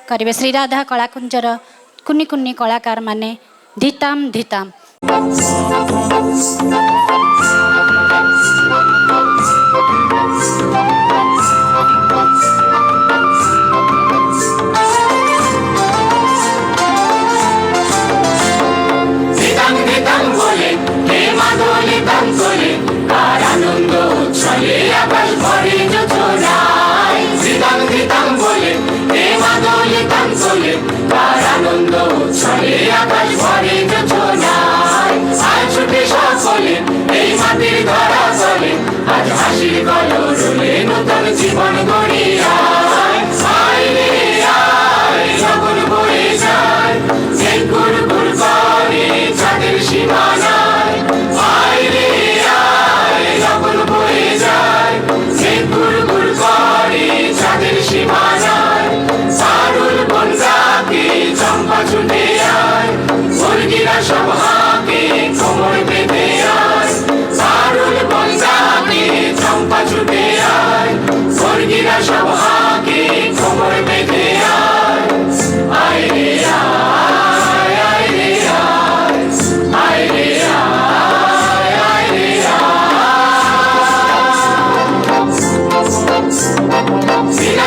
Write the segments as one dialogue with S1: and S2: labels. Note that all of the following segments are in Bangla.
S1: करेंगे श्रीराधा कलाकुंजर कुन्नी कुन्नी कलाकार माने धिताम धिताम।
S2: आज हासिल करो रोले नूतन जीवन गड़िया आइले आय लगन बয়ে যায় গুড় গুড় করে চাঁদের সীমানায় আইলে আয় লগন বয়ে যায় গুড় গুড় করে চাঁদের সীমানায় সারুল বন ডাকে চম্পা ছুটে আয় মুরগিরা সব হাঁকে কোমর বেঁধে আয় সারুল বন ডাকে চম্পা ছুটে আয় মুরগিরা সব হাঁকে কোমর বেঁধে আয় আইলে আয় আইলে আয় আইলে আয় আইলে আয়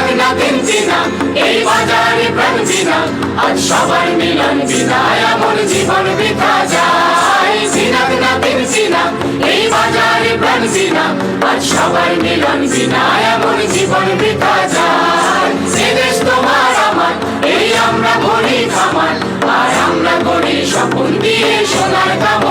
S2: বিনা দিন বিনা এই বাজারে প্রাণ বিনা আজ সবার মিলন বিনা আমার জীবন বৃথা যায় বিনা দিন বিনা এই বাজারে প্রাণ বিনা আজ সবার মিলন বিনা আমার জীবন বৃথা যায় এ দেশ তোমার আমার এই আমরা করি খামার আর আমরা করি স্বপ্ন দিয়ে সোনার কামার।